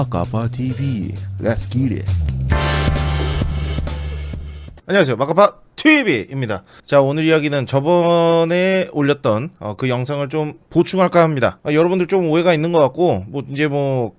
마카파 TV, Let's get it. 안녕하세요, 마카파 TV입니다. 자, 오늘 이야기는 저번에 올렸던 그 영상을 좀 보충할까 합니다. 여러분들 좀 오해가 있는 것 같고, 이제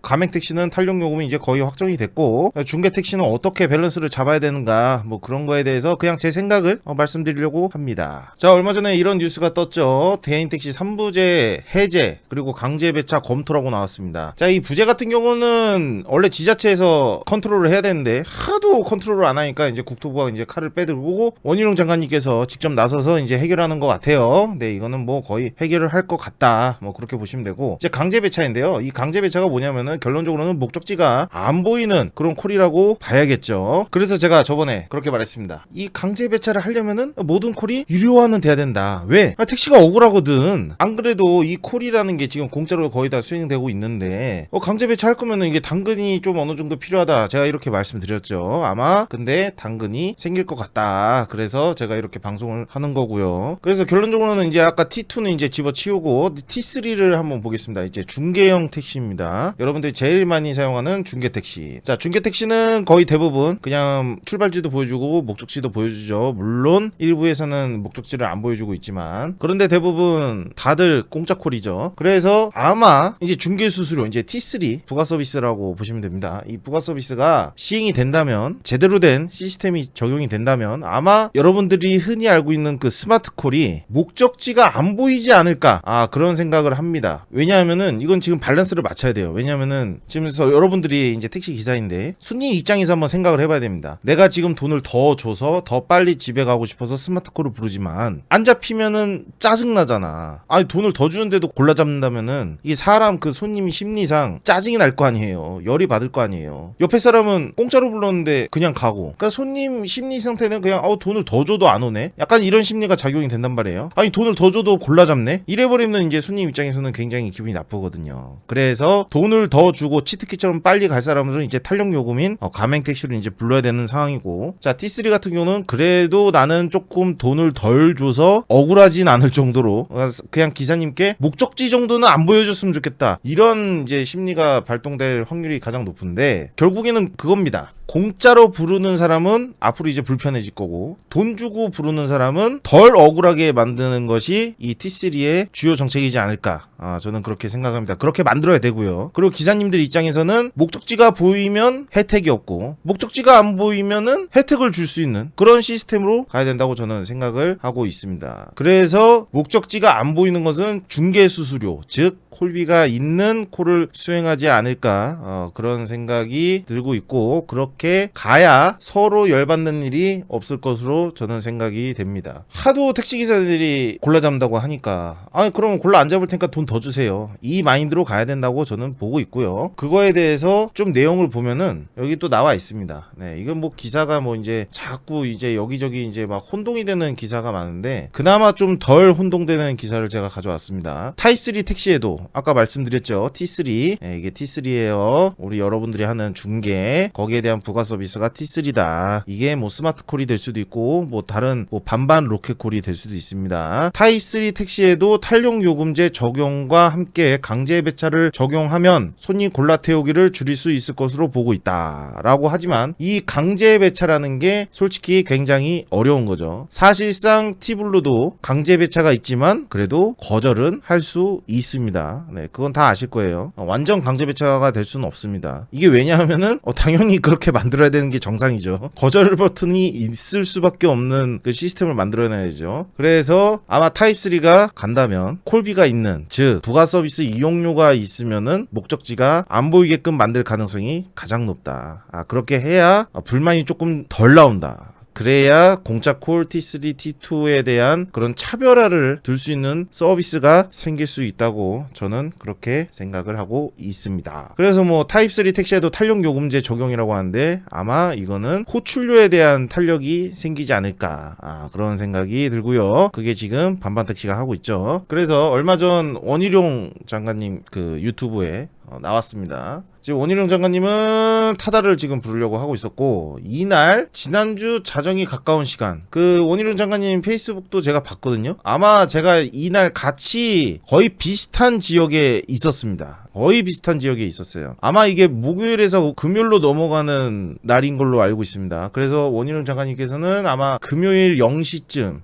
가맹택시는 탄력요금이 이제 거의 확정이 됐고, 중개택시는 어떻게 밸런스를 잡아야 되는가, 그런 거에 대해서 그냥 제 생각을 말씀드리려고 합니다. 자, 얼마 전에 이런 뉴스가 떴죠. 대행택시 3부제 해제 그리고 강제 배차 검토라고 나왔습니다. 자, 이 부제 같은 경우는 원래 지자체에서 컨트롤을 해야 되는데 하도 컨트롤을 안 하니까 이제 국토부가 이제 칼을 빼들고 원희룡 장관님께서 직접 나서서 이제 해결하는 것 같아요. 네, 이거는 거의 해결을 할 것 같다. 그렇게 보시면 되고, 이제 강제 배차인데요. 이 강제 배차가 뭐냐면은 결론적으로는 목적지가 안 보이는 그런 콜이라고 봐야겠죠. 그래서 제가 저번에 그렇게 말했습니다. 이 강제 배차를 하려면은 모든 콜이 유료화는 돼야 된다. 왜? 택시가 억울하거든. 안 그래도 이 콜이라는 게 지금 공짜로 거의 다 수행되고 있는데 강제 배차할 거면은 이게 당근이 좀 어느 정도 필요하다. 제가 이렇게 말씀드렸죠. 아마 근데 당근이 생길 것 같다. 그래서 제가 이렇게 방송을 하는 거고요. 그래서 결론적으로는 이제 아까 T2는 이제 집어치우고 T3를 한번 보겠습니다. 이제 중개형 택시입니다. 여러분들이 제일 많이 사용하는 중개 택시. 자, 중개 택시는 거의 대부분 그냥 출발지도 보여주고 목적지도 보여주죠. 물론 일부에서는 목적지를 안 보여주고 있지만, 그런데 대부분 다들 공짜 콜이죠. 그래서 아마 이제 중개 수수료, 이제 T3 부가 서비스라고 보시면 됩니다. 이 부가 서비스가 시행이 된다면, 제대로 된 시스템이 적용이 된다면 아마 여러분들이 흔히 알고 있는 그 스마트콜이 목적지가 안 보이지 않을까, 그런 생각을 합니다. 왜냐하면은 이건 지금 밸런스를 맞춰야 돼요. 왜냐하면은 지금 여러분들이 이제 택시 기사인데 손님 입장에서 한번 생각을 해봐야 됩니다. 내가 지금 돈을 더 줘서 더 빨리 집에 가고 싶어서 스마트콜을 부르지만 안 잡히면은 짜증나잖아. 아니, 돈을 더 주는데도 골라 잡는다면은 이 사람 그 손님 심리상 짜증이 날 거 아니에요. 열이 받을 거 아니에요. 옆에 사람은 공짜로 불렀는데 그냥 가고, 그러니까 손님 심리 상태는 그냥 돈을 더 줘도 안 오네? 약간 이런 심리가 작용이 된단 말이에요. 아니, 돈을 더 줘도 골라 잡네? 이래버리면 이제 손님 입장에서는 굉장히 기분이 나쁘거든요. 그래서 돈을 더 주고 치트키처럼 빨리 갈 사람들은 이제 탄력요금인 가맹택시를 이제 불러야 되는 상황이고, 자, T3 같은 경우는 그래도 나는 조금 돈을 덜 줘서 억울하진 않을 정도로 그냥 기사님께 목적지 정도는 안 보여줬으면 좋겠다, 이런 이제 심리가 발동될 확률이 가장 높은데, 결국에는 그겁니다. 공짜로 부르는 사람은 앞으로 이제 불편해질 거고, 돈 주고 부르는 사람은 덜 억울하게 만드는 것이 이 T3의 주요 정책이지 않을까, 저는 그렇게 생각합니다. 그렇게 만들어야 되고요. 그리고 기사님들 입장에서는 목적지가 보이면 혜택이 없고, 목적지가 안 보이면은 혜택을 줄 수 있는 그런 시스템으로 가야 된다고 저는 생각을 하고 있습니다. 그래서 목적지가 안 보이는 것은 중개 수수료, 즉 콜비가 있는 콜을 수행하지 않을까, 그런 생각이 들고 있고, 그렇게 가야 서로 열받는 일이 없을 것으로 저는 생각이 됩니다. 하도 택시기사들이 골라 잡는다고 하니까, 그럼 골라 안 잡을 테니까 돈 더 주세요, 이 마인드로 가야 된다고 저는 보고 있고요. 그거에 대해서 좀 내용을 보면은 여기 또 나와 있습니다. 네, 이건 기사가 이제 자꾸 이제 여기저기 이제 막 혼동이 되는 기사가 많은데, 그나마 좀 덜 혼동되는 기사를 제가 가져왔습니다. 타입3 택시에도 아까 말씀드렸죠. T3. 네, 이게 T3예요. 우리 여러분들이 하는 중개, 거기에 대한 부가 서비스가 T3다. 이게 스마트콜이 될 수도 있고, 다른 반반 로켓콜이 될 수도 있습니다. 타입3 택시에도 탄력요금제 적용과 함께 강제 배차를 적용하면 손님 골라 태우기를 줄일 수 있을 것으로 보고 있다 라고 하지만, 이 강제 배차라는 게 솔직히 굉장히 어려운 거죠. 사실상 T블루도 강제 배차가 있지만 그래도 거절은 할 수 있습니다. 네, 그건 다 아실 거예요. 완전 강제 배차가 될 수는 없습니다. 이게 왜냐하면은 당연히 그렇게 만들어야 되는 게 정상이죠. 거절 버튼이 있을 수밖에 없는 그 시스템을 만들어내야죠. 그래서 아마 타입3가 간다면 콜비가 있는, 즉 부가 서비스 이용료가 있으면은 목적지가 안 보이게끔 만들 가능성이 가장 높다. 그렇게 해야 불만이 조금 덜 나온다. 그래야 공짜콜 T3, T2에 대한 그런 차별화를 둘 수 있는 서비스가 생길 수 있다고 저는 그렇게 생각을 하고 있습니다. 그래서 타입3 택시에도 탄력요금제 적용이라고 하는데, 아마 이거는 호출료에 대한 탄력이 생기지 않을까, 그런 생각이 들고요. 그게 지금 반반 택시가 하고 있죠. 그래서 얼마 전 원희룡 장관님 그 유튜브에 나왔습니다. 지금 원희룡 장관님은 타다를 지금 부르려고 하고 있었고, 이날 지난주 자정이 가까운 시간 그 원희룡 장관님 페이스북도 제가 봤거든요. 아마 제가 이날 같이 거의 비슷한 지역에 있었습니다. 거의 비슷한 지역에 있었어요. 아마 이게 목요일에서 금요일로 넘어가는 날인 걸로 알고 있습니다. 그래서 원희룡 장관님께서는 아마 금요일 0시쯤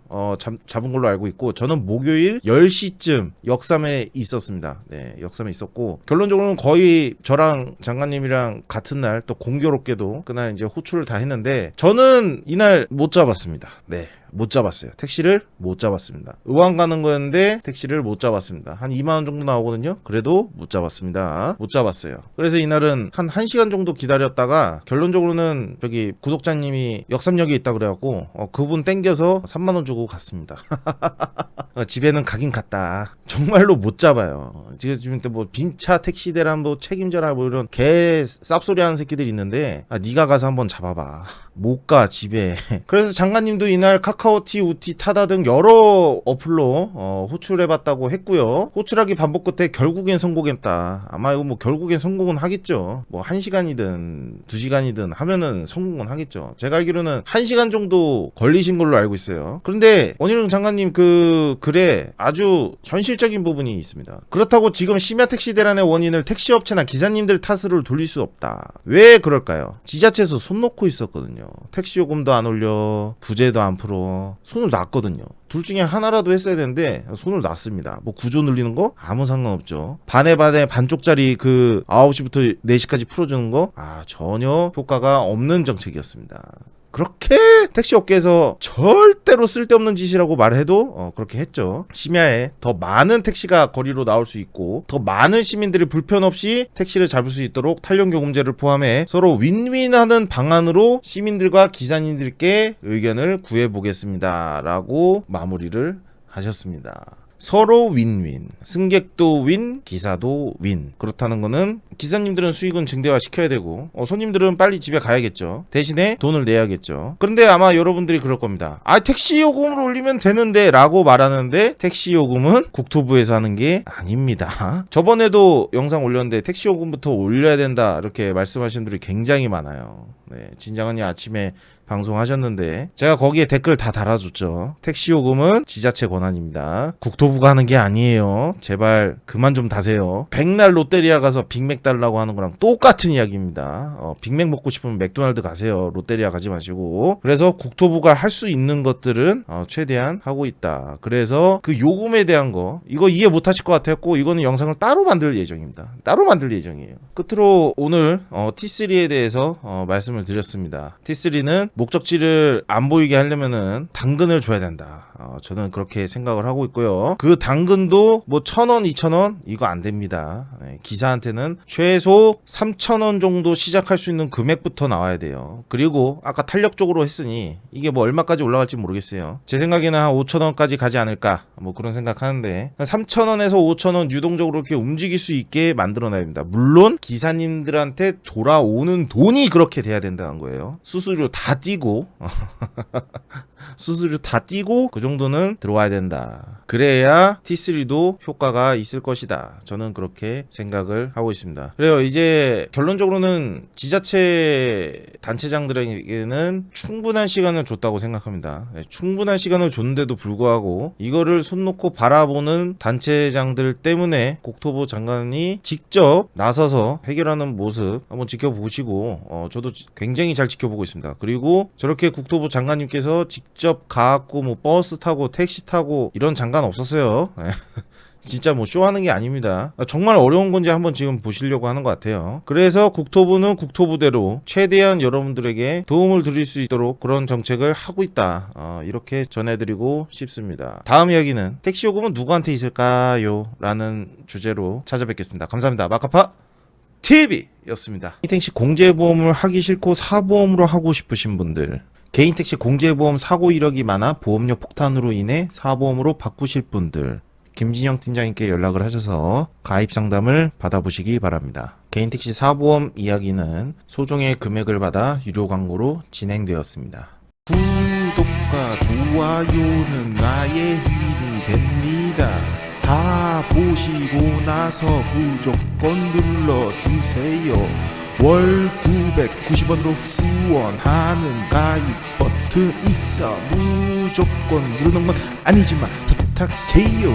잡은 걸로 알고 있고, 저는 목요일 10시쯤 역삼에 있었습니다. 네, 역삼에 있었고, 결론적으로는 거의 저랑 장관님이랑 같은 날, 또 공교롭게도 그날 이제 호출을 다 했는데, 저는 이날 못 잡았습니다. 네, 못 잡았어요. 택시를 못 잡았습니다. 의왕 가는 거였는데 택시를 못 잡았습니다. 한 2만원 정도 나오거든요. 그래도 못 잡았습니다. 못 잡았어요. 그래서 이날은 한 1시간 정도 기다렸다가 결론적으로는 저기 구독자님이 역삼역에 있다 그래갖고 그분 땡겨서 3만원 주고 갔습니다. 집에는 가긴 갔다. 정말로 못 잡아요. 지금 뭐 빈차 택시대란 뭐 책임져라 뭐 이런 개 쌉소리 하는 새끼들이 있는데, 네가 가서 한번 잡아봐. 못 가 집에. 그래서 장관님도 이날 카카오티, 우티, 타다 등 여러 어플로 호출해봤다고 했고요. 호출하기 반복 끝에 결국엔 성공했다. 아마 이거 뭐 결국엔 성공은 하겠죠. 뭐 1시간이든 2시간이든 하면은 성공은 하겠죠. 제가 알기로는 1시간 정도 걸리신 걸로 알고 있어요. 그런데 원희룡 장관님 그 글에 아주 현실적인 부분이 있습니다. 그렇다고 지금 심야 택시 대란의 원인을 택시업체나 기사님들 탓으로 돌릴 수 없다. 왜 그럴까요? 지자체에서 손 놓고 있었거든요. 택시 요금도 안 올려, 부재도 안 풀어. 손을 놨거든요. 둘 중에 하나라도 했어야 되는데 손을 놨습니다. 뭐 구조 늘리는 거 아무 상관없죠. 반에 반쪽짜리 그 9시부터 4시까지 풀어주는 거 전혀 효과가 없는 정책이었습니다. 그렇게 택시업계에서 절대로 쓸데없는 짓이라고 말해도 그렇게 했죠. 심야에 더 많은 택시가 거리로 나올 수 있고, 더 많은 시민들이 불편 없이 택시를 잡을 수 있도록 탈용요금제를 포함해 서로 윈윈하는 방안으로 시민들과 기사님들께 의견을 구해보겠습니다 라고 마무리를 하셨습니다. 서로 윈윈, 승객도 윈, 기사도 윈. 그렇다는 거는 기사님들은 수익은 증대화 시켜야 되고 손님들은 빨리 집에 가야겠죠. 대신에 돈을 내야겠죠. 그런데 아마 여러분들이 그럴 겁니다. 택시 요금을 올리면 되는데 라고 말하는데, 택시 요금은 국토부에서 하는 게 아닙니다. 저번에도 영상 올렸는데 택시 요금부터 올려야 된다 이렇게 말씀하시는 분들이 굉장히 많아요. 네, 진장언니 아침에 방송하셨는데 제가 거기에 댓글 다 달아줬죠. 택시 요금은 지자체 권한입니다. 국토부가 하는 게 아니에요. 제발 그만 좀 다세요. 백날 롯데리아 가서 빅맥 달라고 하는 거랑 똑같은 이야기입니다. 빅맥 먹고 싶으면 맥도날드 가세요. 롯데리아 가지 마시고. 그래서 국토부가 할 수 있는 것들은 최대한 하고 있다. 그래서 그 요금에 대한 거 이거 이해 못 하실 것 같았고, 이거는 영상을 따로 만들 예정입니다. 따로 만들 예정이에요. 끝으로 오늘 T3에 대해서 말씀을 드렸습니다. T3는 목적지를 안 보이게 하려면은 당근을 줘야 된다. 저는 그렇게 생각을 하고 있고요. 그 당근도 뭐 1,000원, 2,000원 이거 안 됩니다. 기사한테는 최소 3,000원 정도 시작할 수 있는 금액부터 나와야 돼요. 그리고 아까 탄력적으로 했으니 이게 뭐 얼마까지 올라갈지 모르겠어요. 제 생각에는 한 5,000원까지 가지 않을까 뭐 그런 생각하는데, 3,000원에서 5,000원 유동적으로 이렇게 움직일 수 있게 만들어놔야 됩니다. 물론 기사님들한테 돌아오는 돈이 그렇게 돼야 된다는 거예요. 수수료 다 띄고 수수료 다 띄고 그 정도는 들어와야 된다. 그래야 T3도 효과가 있을 것이다. 저는 그렇게 생각을 하고 있습니다. 그래요. 이제 결론적으로는 지자체 단체장들에게는 충분한 시간을 줬다고 생각합니다. 충분한 시간을 줬는데도 불구하고 이거를 손 놓고 바라보는 단체장들 때문에 국토부 장관이 직접 나서서 해결하는 모습 한번 지켜보시고, 저도 굉장히 잘 지켜보고 있습니다. 그리고 저렇게 국토부 장관님께서 직접 가갖고 뭐 버스 타고 택시 타고 이런 장관 없었어요. 진짜 뭐 쇼하는 게 아닙니다. 정말 어려운 건지 한번 지금 보시려고 하는 것 같아요. 그래서 국토부는 국토부대로 최대한 여러분들에게 도움을 드릴 수 있도록 그런 정책을 하고 있다. 이렇게 전해드리고 싶습니다. 다음 이야기는 택시 요금은 누구한테 있을까요? 라는 주제로 찾아뵙겠습니다. 감사합니다. 마카파 TV 였습니다. 개인택시 공제보험을 하기 싫고 사보험으로 하고 싶으신 분들, 개인택시 공제보험 사고 이력이 많아 보험료 폭탄으로 인해 사보험으로 바꾸실 분들, 김진영 팀장님께 연락을 하셔서 가입 상담을 받아보시기 바랍니다. 개인택시 사보험 이야기는 소정의 금액을 받아 유료 광고로 진행되었습니다. 구독과 좋아요는 나의 힘이 됩니다. 다 보시고 나서 무조건 눌러주세요. 월 990원으로 후원하는 가입 버튼 있어. 무조건 누르는 건 아니지만 부탁해요.